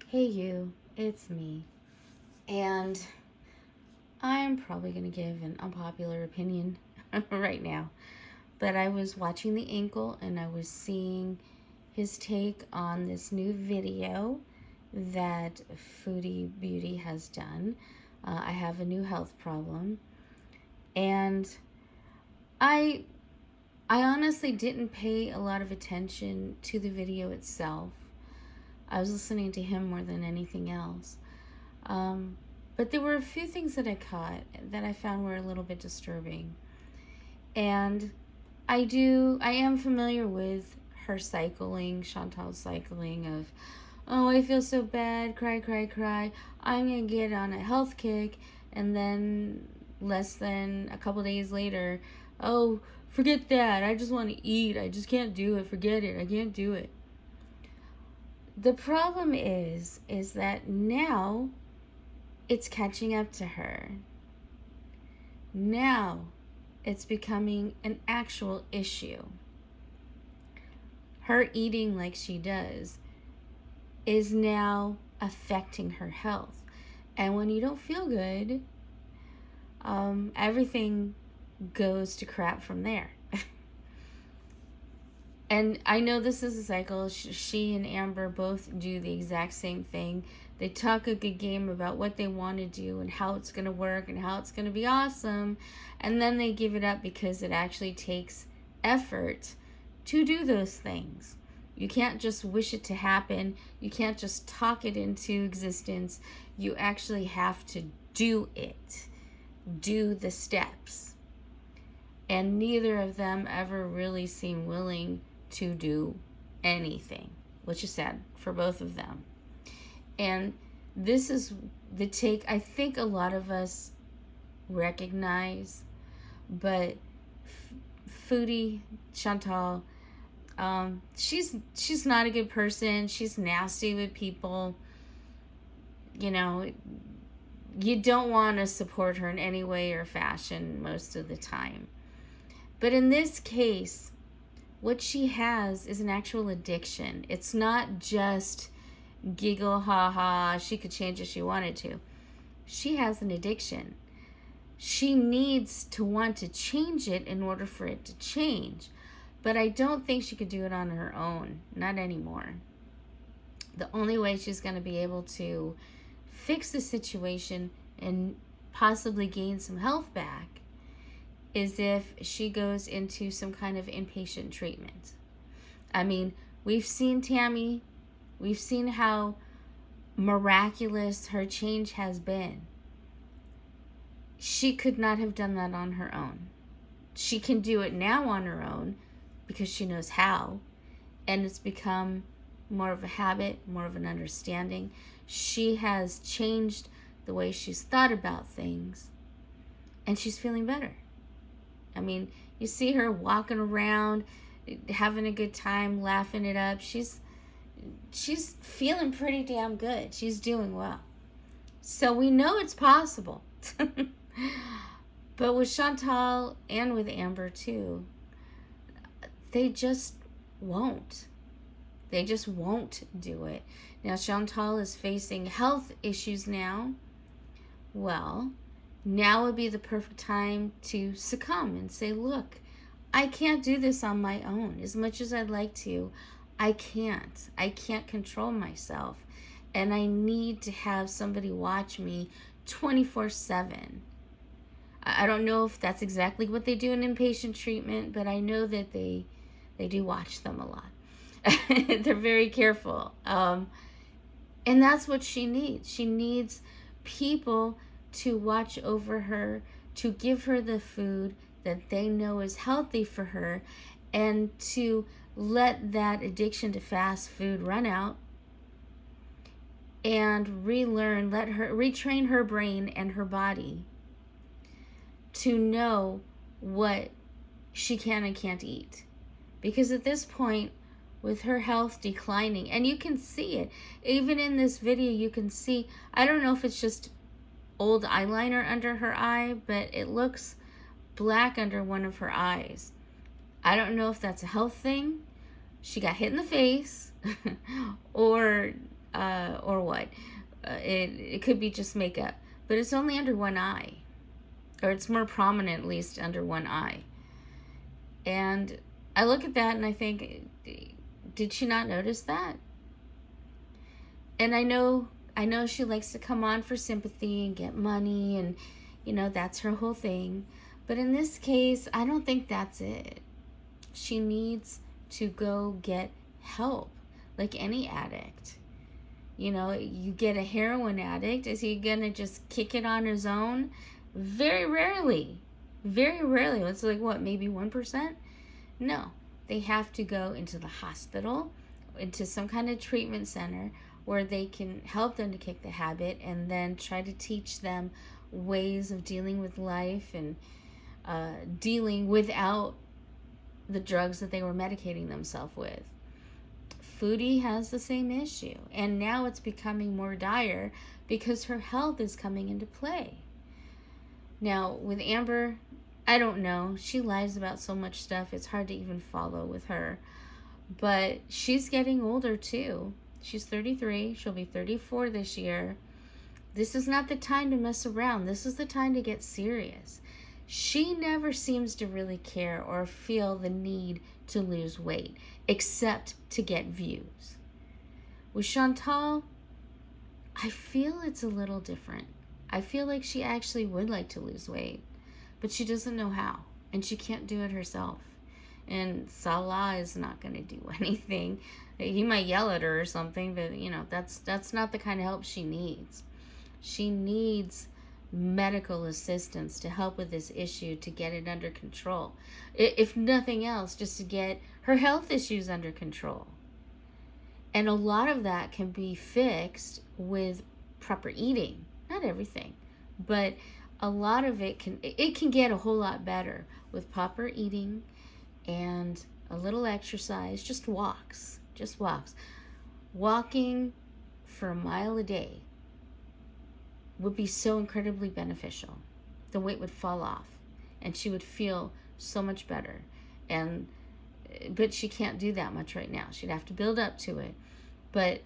Hey you, it's me. And I'm probably going to give an unpopular opinion right now. But I was watching The Ankle and I was seeing his take on this new video that Foodie Beauty has done. I have a new health problem. And I I honestly didn't pay a lot of attention to the video itself. I was listening to him more than anything else. Um, but there were a few things that I caught that I found were a little bit disturbing. And I am familiar with her cycling, Chantal's cycling of, oh, I feel so bad, cry, cry, cry. I'm going to get on a health kick. And then less than a couple days later, oh, forget that. I just want to eat. I just can't do it. Forget it. I can't do it. The problem is that now it's catching up to her. Now it's becoming an actual issue. Her eating like she does is now affecting her health. And when you don't feel good, everything goes to crap from there. And I know this is a cycle. She and Amber both do the exact same thing. They talk a good game about what they want to do and how it's going to work and how it's going to be awesome. And then they give it up because it actually takes effort to do those things. You can't just wish it to happen. You can't just talk it into existence. You actually have to do it. Do the steps. And neither of them ever really seem willing to do anything, which is sad for both of them. And this is the take I think a lot of us recognize, but Foodie Chantal, she's not a good person. She's nasty with people. You know, you don't want to support her in any way or fashion most of the time. But in this case, what she has is an actual addiction. It's not just giggle, ha ha, she could change if she wanted to. She has an addiction. She needs to want to change it in order for it to change. But I don't think she could do it on her own. Not anymore. The only way she's going to be able to fix the situation and possibly gain some health back is if she goes into some kind of inpatient treatment. I mean, we've seen Tammy. We've seen how miraculous her change has been. She could not have done that on her own. She can do it now on her own because she knows how. And it's become more of a habit, more of an understanding. She has changed the way she's thought about things. And she's feeling better. I mean, you see her walking around, having a good time, laughing it up. She's feeling pretty damn good. She's doing well. So we know it's possible. But with Chantal and with Amber too, they just won't. They just won't do it. Now Chantal is facing health issues now. Well, now would be the perfect time to succumb and say, look, I can't do this on my own. As much as I'd like to, I can't. I can't control myself. And I need to have somebody watch me 24/7. I don't know if that's exactly what they do in inpatient treatment, but I know that they do watch them a lot. They're very careful. And that's what she needs. She needs people to watch over her, to give her the food that they know is healthy for her, and to let that addiction to fast food run out and relearn, let her retrain her brain and her body to know what she can and can't eat. Because at this point, with her health declining, and you can see it, even in this video, you can see, I don't know if it's just old eyeliner under her eye, but it looks black under one of her eyes. I don't know if that's a health thing. She got hit in the face, or or what. It could be just makeup, but it's only under one eye, or it's more prominent, at least under one eye. And I look at that and I think, did she not notice that? And I know she likes to come on for sympathy and get money, and that's her whole thing. But in this case, I don't think that's it. She needs to go get help, like any addict. You get a heroin addict, is he gonna just kick it on his own? Very rarely. Very rarely. It's like, what, maybe 1%? No. They have to go into the hospital, into some kind of treatment center where they can help them to kick the habit, and then try to teach them ways of dealing with life and dealing without the drugs that they were medicating themselves with. Foodie has the same issue, and now it's becoming more dire because her health is coming into play. Now, with Amber, I don't know. She lies about so much stuff, it's hard to even follow with her. But she's getting older too. She's 33. She'll be 34 this year. This is not the time to mess around. This is the time to get serious. She never seems to really care or feel the need to lose weight, except to get views. With Chantal, I feel it's a little different. I feel like she actually would like to lose weight, but she doesn't know how, and she can't do it herself. And Salah is not going to do anything. He might yell at her or something, but that's not the kind of help she needs. She needs medical assistance to help with this issue, to get it under control. If nothing else, just to get her health issues under control. And a lot of that can be fixed with proper eating. Not everything, but a lot of it can get a whole lot better with proper eating and a little exercise. Just walks. Walking for a mile a day would be so incredibly beneficial. The weight would fall off and she would feel so much better. But she can't do that much right now. She'd have to build up to it. But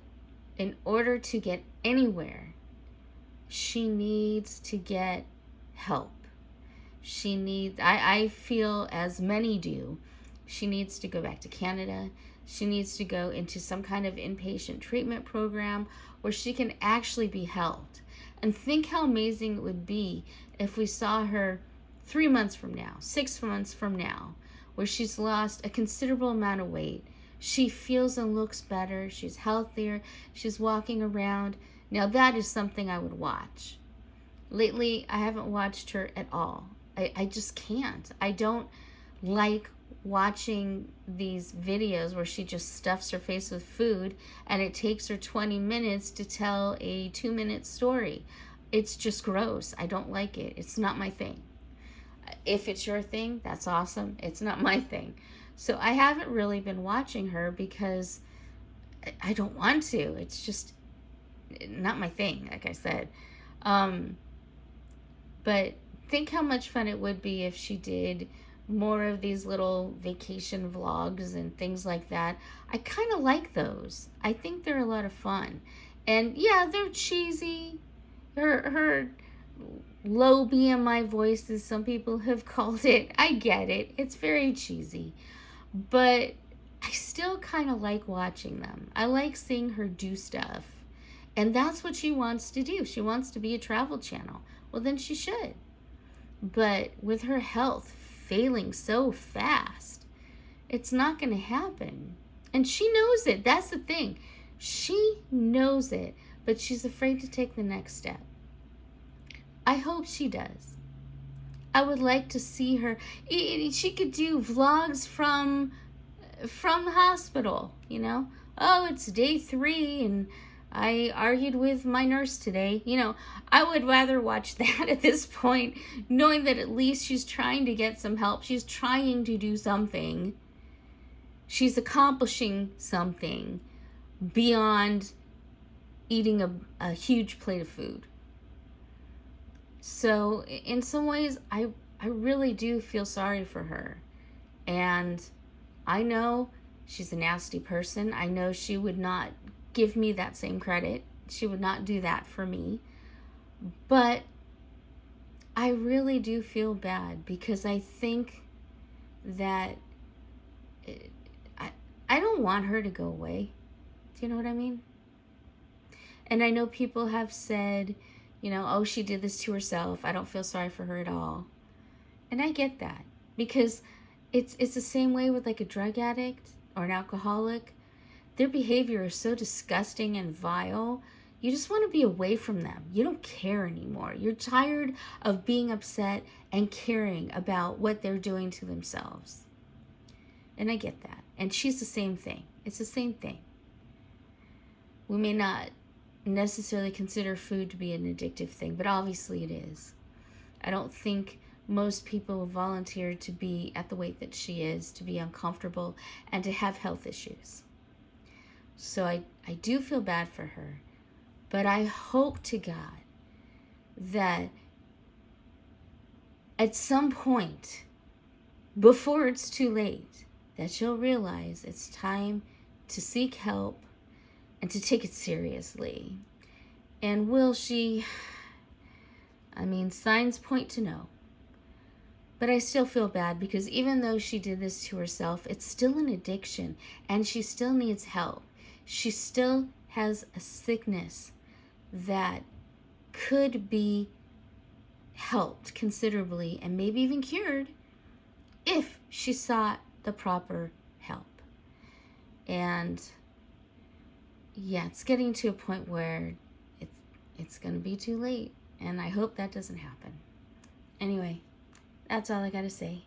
in order to get anywhere, she needs to get help. I feel, as many do, she needs to go back to Canada. She needs to go into some kind of inpatient treatment program where she can actually be helped. And think how amazing it would be if we saw her 3 months from now, 6 months from now, where she's lost a considerable amount of weight. She feels and looks better. She's healthier. She's walking around. Now that is something I would watch. Lately, I haven't watched her at all. I just can't. I don't like watching these videos where she just stuffs her face with food and it takes her 20 minutes to tell a 2-minute story. It's just gross. I don't like it. It's not my thing. If it's your thing, that's awesome. It's not my thing. So I haven't really been watching her because I don't want to. It's just not my thing, like I said. But think how much fun it would be if she did more of these little vacation vlogs and things like that. I kind of like those. I think they're a lot of fun. And yeah, they're cheesy. Her low BMI voice, as some people have called it. I get it. It's very cheesy. But I still kind of like watching them. I like seeing her do stuff. And that's what she wants to do. She wants to be a travel channel. Well, then she should. But with her health failing so fast, it's not going to happen. And she knows it. That's the thing. She knows it, but she's afraid to take the next step. I hope she does. I would like to see her. She could do vlogs from the hospital, Oh, it's day 3 and I argued with my nurse today. I would rather watch that at this point, knowing that at least she's trying to get some help. She's trying to do something. She's accomplishing something beyond eating a huge plate of food. So in some ways, I really do feel sorry for her. And I know she's a nasty person. I know she would not give me that same credit. She would not do that for me. But I really do feel bad because I think that I don't want her to go away. Do you know what I mean? And I know people have said, oh, she did this to herself. I don't feel sorry for her at all. And I get that because it's the same way with like a drug addict or an alcoholic. Their behavior is so disgusting and vile. You just want to be away from them. You don't care anymore. You're tired of being upset and caring about what they're doing to themselves. And I get that. And she's the same thing. It's the same thing. We may not necessarily consider food to be an addictive thing, but obviously it is. I don't think most people volunteer to be at the weight that she is, to be uncomfortable, and to have health issues. So I do feel bad for her. But I hope to God that at some point, before it's too late, that she'll realize it's time to seek help and to take it seriously. And will she? I mean, signs point to no. But I still feel bad because even though she did this to herself, it's still an addiction and she still needs help. She still has a sickness that could be helped considerably and maybe even cured if she sought the proper help. And yeah, it's getting to a point where it's going to be too late, and I hope that doesn't happen. Anyway, that's all I got to say.